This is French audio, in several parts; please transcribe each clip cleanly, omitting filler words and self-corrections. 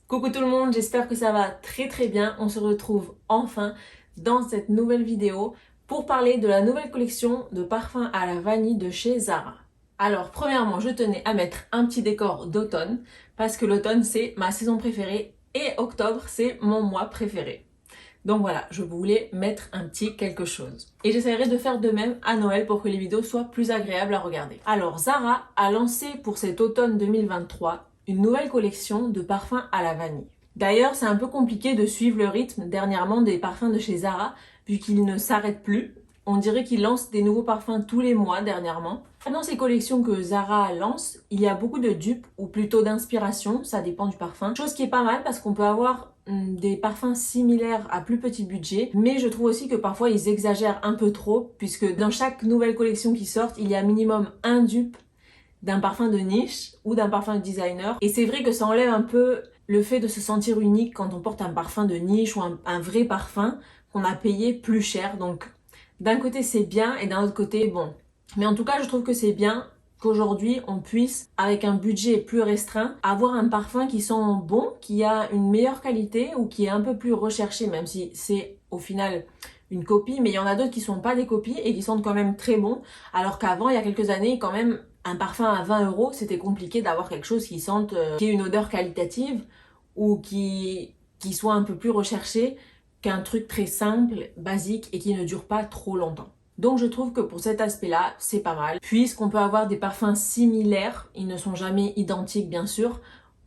Coucou tout le monde, j'espère que ça va très bien. On se retrouve enfin dans cette nouvelle vidéo pour parler de la nouvelle collection de parfums à la vanille de chez Zara. Alors premièrement, je tenais à mettre un petit décor d'automne parce que l'automne c'est ma saison préférée et octobre c'est mon mois préféré. Donc voilà, je voulais mettre un petit quelque chose. Et j'essaierai de faire de même à Noël pour que les vidéos soient plus agréables à regarder. Alors Zara a lancé pour cet automne 2023 une nouvelle collection de parfums à la vanille. D'ailleurs, c'est un peu compliqué de suivre le rythme dernièrement des parfums de chez Zara, vu qu'ils ne s'arrêtent plus. On dirait qu'ils lancent des nouveaux parfums tous les mois dernièrement. Dans ces collections que Zara lance, il y a beaucoup de dupes, ou plutôt d'inspiration, ça dépend du parfum. Chose qui est pas mal parce qu'on peut avoir des parfums similaires à plus petit budget, mais je trouve aussi que parfois ils exagèrent un peu trop, puisque dans chaque nouvelle collection qui sort, il y a minimum un dupe d'un parfum de niche ou d'un parfum de designer. Et c'est vrai que ça enlève un peu le fait de se sentir unique quand on porte un parfum de niche ou un vrai parfum qu'on a payé plus cher. Donc d'un côté c'est bien et d'un autre côté bon. Mais en tout cas je trouve que c'est bien qu'aujourd'hui on puisse, avec un budget plus restreint, avoir un parfum qui sent bon, qui a une meilleure qualité ou qui est un peu plus recherché, même si c'est au final une copie, mais il y en a d'autres qui sont pas des copies et qui sentent quand même très bon, alors qu'avant, il y a quelques années, quand même, un parfum à 20 euros, c'était compliqué d'avoir quelque chose qui sente, qui ait une odeur qualitative ou qui soit un peu plus recherché qu'un truc très simple, basique et qui ne dure pas trop longtemps. Donc je trouve que pour cet aspect-là, c'est pas mal, puisqu'on peut avoir des parfums similaires, ils ne sont jamais identiques bien sûr,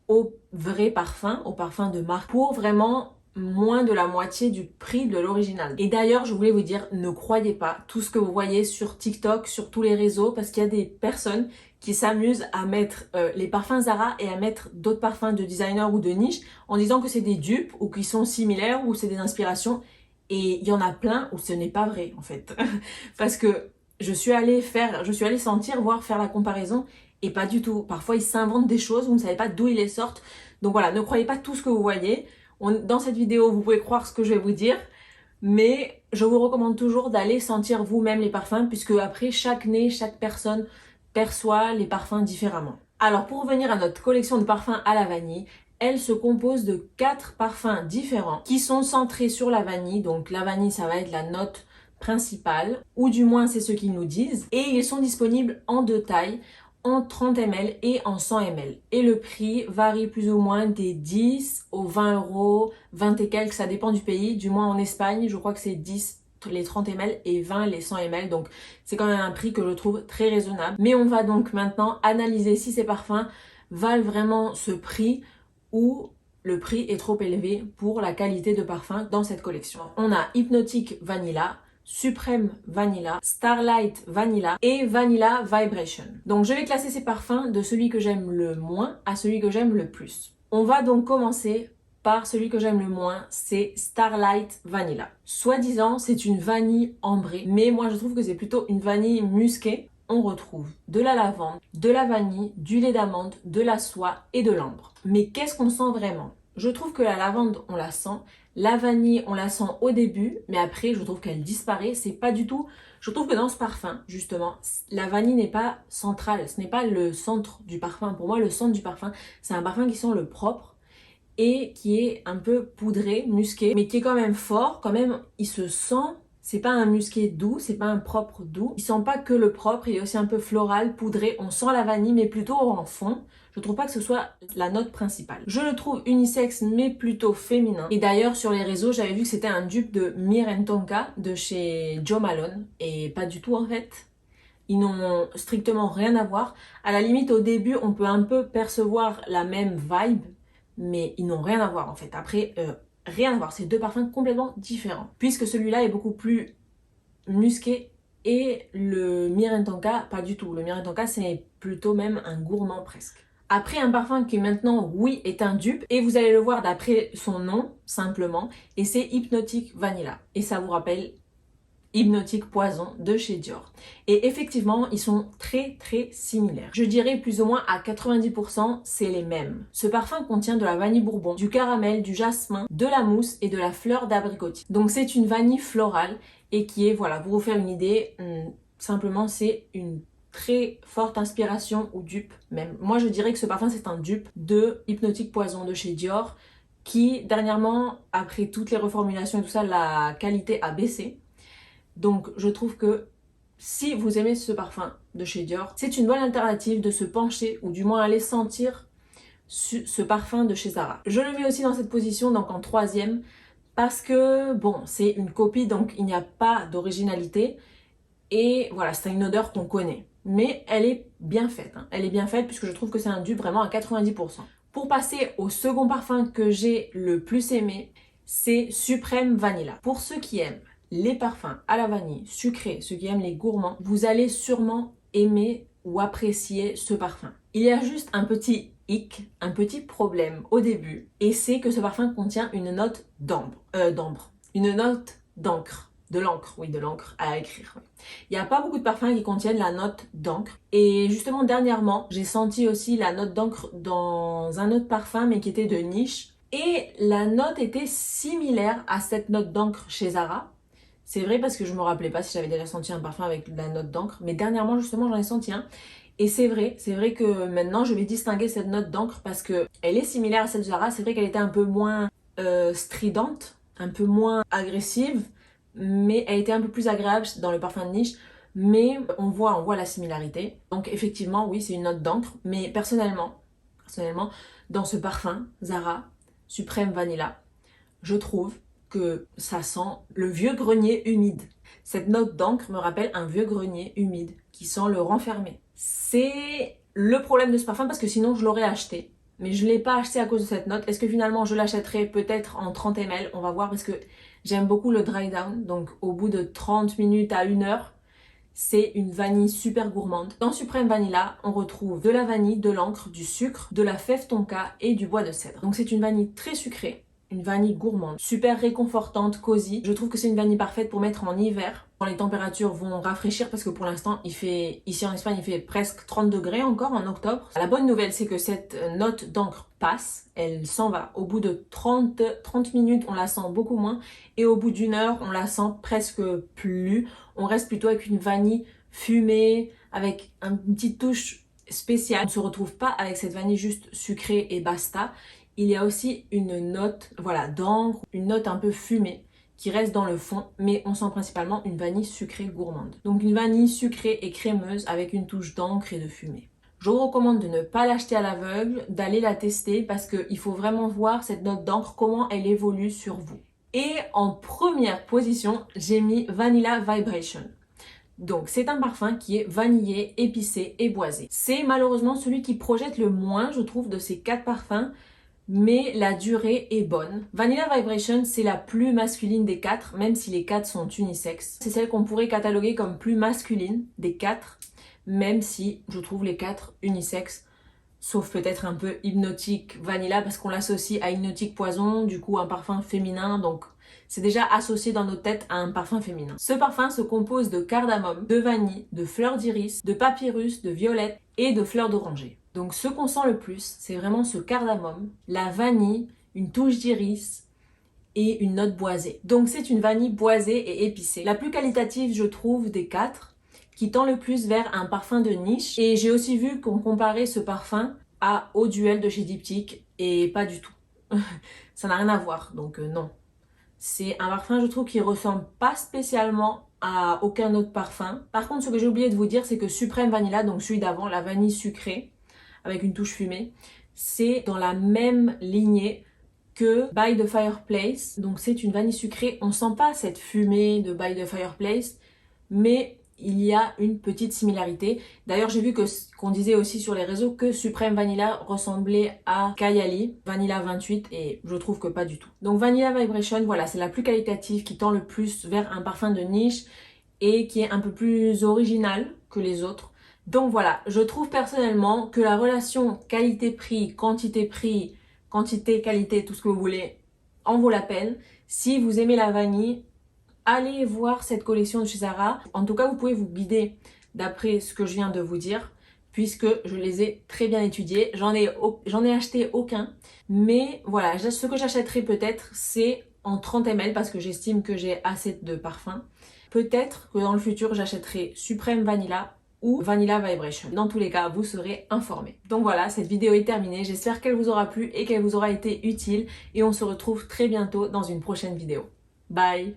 aux vrais parfums, aux parfums de marque, pour vraiment moins de la moitié du prix de l'original. Et d'ailleurs, je voulais vous dire, ne croyez pas tout ce que vous voyez sur TikTok, sur tous les réseaux, parce qu'il y a des personnes qui s'amusent à mettre les parfums Zara et à mettre d'autres parfums de designer ou de niche en disant que c'est des dupes ou qu'ils sont similaires ou c'est des inspirations. Et il y en a plein où ce n'est pas vrai en fait. Parce que je suis allée sentir, voir, faire la comparaison et pas du tout. Parfois ils s'inventent des choses, vous ne savez pas d'où ils les sortent. Donc voilà, ne croyez pas tout ce que vous voyez. Dans cette vidéo, vous pouvez croire ce que je vais vous dire, mais je vous recommande toujours d'aller sentir vous-même les parfums, puisque après, chaque nez, chaque personne perçoit les parfums différemment. Alors, pour revenir à notre collection de parfums à la vanille, elle se compose de 4 parfums différents qui sont centrés sur la vanille. Donc la vanille, ça va être la note principale, ou du moins c'est ce qu'ils nous disent. Et ils sont disponibles en 2 tailles, en 30 ml et en 100 ml. Et le prix varie plus ou moins des 10 aux 20 euros, 20 et quelques, ça dépend du pays. Du moins en Espagne, je crois que c'est 10 les 30 ml et 20 les 100 ml. Donc c'est quand même un prix que je trouve très raisonnable. Mais on va donc maintenant analyser si ces parfums valent vraiment ce prix ou le prix est trop élevé pour la qualité de parfum dans cette collection. On a Hypnotic Vanilla, Supreme Vanilla, Starlight Vanilla et Vanilla Vibration. Donc je vais classer ces parfums de celui que j'aime le moins à celui que j'aime le plus. On va donc commencer par celui que j'aime le moins, c'est Starlight Vanilla. Soi-disant, c'est une vanille ambrée, mais moi je trouve que c'est plutôt une vanille musquée. On retrouve de la lavande, de la vanille, du lait d'amande, de la soie et de l'ambre. Mais qu'est-ce qu'on sent vraiment? Je trouve que la lavande, on la sent. La vanille, on la sent au début, mais après, je trouve qu'elle disparaît. C'est pas du tout... Je trouve que dans ce parfum, justement, la vanille n'est pas centrale. Ce n'est pas le centre du parfum. Pour moi, le centre du parfum, c'est un parfum qui sent le propre et qui est un peu poudré, musqué, mais qui est quand même fort. Quand même, il se sent... C'est pas un musqué doux, c'est pas un propre doux. Il sent pas que le propre, il est aussi un peu floral, poudré. On sent la vanille, mais plutôt en fond. Je trouve pas que ce soit la note principale. Je le trouve unisexe, mais plutôt féminin. Et d'ailleurs, sur les réseaux, j'avais vu que c'était un dupe de Mir Tonka de chez Jo Malone. Et pas du tout en fait. Ils n'ont strictement rien à voir. À la limite, au début, on peut un peu percevoir la même vibe, mais ils n'ont rien à voir en fait. Après, rien à voir. C'est 2 parfums complètement différents. Puisque celui-là est beaucoup plus musqué et le Mir Tonka, pas du tout. Le Mir Tonka, c'est plutôt même un gourmand presque. Après, un parfum qui maintenant, oui, est un dupe, et vous allez le voir d'après son nom, simplement, et c'est Hypnotic Vanilla. Et ça vous rappelle Hypnotic Poison de chez Dior. Et effectivement, ils sont très similaires. Je dirais plus ou moins à 90%, c'est les mêmes. Ce parfum contient de la vanille bourbon, du caramel, du jasmin, de la mousse et de la fleur d'abricotier. Donc c'est une vanille florale et qui est, voilà, pour vous faire une idée, simplement c'est une très forte inspiration ou dupe même. Moi je dirais que ce parfum c'est un dupe de Hypnotique Poison de chez Dior qui dernièrement, après toutes les reformulations et tout ça, la qualité a baissé. Donc je trouve que si vous aimez ce parfum de chez Dior, c'est une bonne alternative de se pencher ou du moins aller sentir ce parfum de chez Zara. Je le mets aussi dans cette position, donc en troisième, parce que bon, c'est une copie donc il n'y a pas d'originalité et voilà, c'est une odeur qu'on connaît. Mais elle est bien faite, hein. Elle est bien faite puisque je trouve que c'est un dupe vraiment à 90%. Pour passer au second parfum que j'ai le plus aimé, c'est Suprême Vanilla. Pour ceux qui aiment les parfums à la vanille sucrés, ceux qui aiment les gourmands, vous allez sûrement aimer ou apprécier ce parfum. Il y a juste un petit hic, un petit problème au début, et c'est que ce parfum contient une note une note d'encre. De l'encre, oui, de l'encre à écrire. Il n'y a pas beaucoup de parfums qui contiennent la note d'encre. Et justement, dernièrement, j'ai senti aussi la note d'encre dans un autre parfum, mais qui était de niche. Et la note était similaire à cette note d'encre chez Zara. C'est vrai parce que je me rappelais pas si j'avais déjà senti un parfum avec la note d'encre. Mais dernièrement, justement, j'en ai senti un. Et c'est vrai que maintenant, je vais distinguer cette note d'encre parce que elle est similaire à celle de Zara. C'est vrai qu'elle était un peu moins stridente, un peu moins agressive. Mais elle était un peu plus agréable dans le parfum de niche, mais on voit la similarité. Donc effectivement, oui, c'est une note d'encre, mais personnellement, dans ce parfum, Zara, Suprême Vanilla, je trouve que ça sent le vieux grenier humide. Cette note d'encre me rappelle un vieux grenier humide qui sent le renfermé. C'est le problème de ce parfum parce que sinon je l'aurais acheté. Mais je ne l'ai pas acheté à cause de cette note. Est-ce que finalement je l'achèterai peut-être en 30 ml? On va voir parce que j'aime beaucoup le dry down. Donc au bout de 30 minutes à 1 heure, c'est une vanille super gourmande. Dans Suprême Vanilla, on retrouve de la vanille, de l'encre, du sucre, de la fève tonka et du bois de cèdre. Donc c'est une vanille très sucrée, une vanille gourmande, super réconfortante, cosy. Je trouve que c'est une vanille parfaite pour mettre en hiver, quand les températures vont rafraîchir parce que pour l'instant, ici en Espagne, il fait presque 30 degrés encore en octobre. La bonne nouvelle, c'est que cette note d'encre passe, elle s'en va. Au bout de 30 minutes, on la sent beaucoup moins et au bout d'1 heure, on la sent presque plus. On reste plutôt avec une vanille fumée, avec une petite touche spéciale. On ne se retrouve pas avec cette vanille juste sucrée et basta. Il y a aussi une note d'encre, une note un peu fumée qui reste dans le fond, mais on sent principalement une vanille sucrée gourmande. Donc une vanille sucrée et crémeuse avec une touche d'encre et de fumée. Je vous recommande de ne pas l'acheter à l'aveugle, d'aller la tester parce qu'il faut vraiment voir cette note d'encre, comment elle évolue sur vous. Et en première position, j'ai mis Vanilla Vibration. Donc c'est un parfum qui est vanillé, épicé et boisé. C'est malheureusement celui qui projette le moins, je trouve, de ces 4 parfums, mais la durée est bonne. Vanilla Vibration, c'est la plus masculine des 4, même si les 4 sont unisexes. C'est celle qu'on pourrait cataloguer comme plus masculine des 4, même si je trouve les 4 unisexes, sauf peut-être un peu Hypnotique Vanilla, parce qu'on l'associe à Hypnotique Poison, du coup un parfum féminin, donc c'est déjà associé dans nos têtes à un parfum féminin. Ce parfum se compose de cardamome, de vanille, de fleurs d'iris, de papyrus, de violette et de fleurs d'oranger. Donc ce qu'on sent le plus, c'est vraiment ce cardamome, la vanille, une touche d'iris et une note boisée. Donc c'est une vanille boisée et épicée. La plus qualitative, je trouve, des 4, qui tend le plus vers un parfum de niche. Et j'ai aussi vu qu'on comparait ce parfum à Eau Duel de chez Diptyque et pas du tout. Ça n'a rien à voir, donc non. C'est un parfum, je trouve, qui ressemble pas spécialement à aucun autre parfum. Par contre, ce que j'ai oublié de vous dire, c'est que Suprême Vanilla, donc celui d'avant, la vanille sucrée, avec une touche fumée, c'est dans la même lignée que By the Fireplace. Donc c'est une vanille sucrée. On sent pas cette fumée de By the Fireplace, mais il y a une petite similarité. D'ailleurs, j'ai vu qu'on disait aussi sur les réseaux que Suprême Vanilla ressemblait à Kayali Vanilla 28 et je trouve que pas du tout. Donc Vanilla Vibration, voilà, c'est la plus qualitative qui tend le plus vers un parfum de niche et qui est un peu plus original que les autres. Donc voilà, je trouve personnellement que la relation qualité-prix, quantité-prix, quantité-qualité, tout ce que vous voulez, en vaut la peine. Si vous aimez la vanille, allez voir cette collection de chez Zara. En tout cas, vous pouvez vous guider d'après ce que je viens de vous dire, puisque je les ai très bien étudiés. J'en ai acheté aucun, mais voilà, ce que j'achèterai peut-être, c'est en 30 ml parce que j'estime que j'ai assez de parfum. Peut-être que dans le futur, j'achèterai Suprême Vanilla ou Vanilla Vibration. Dans tous les cas, vous serez informés. Donc voilà, cette vidéo est terminée. J'espère qu'elle vous aura plu et qu'elle vous aura été utile. Et on se retrouve très bientôt dans une prochaine vidéo. Bye!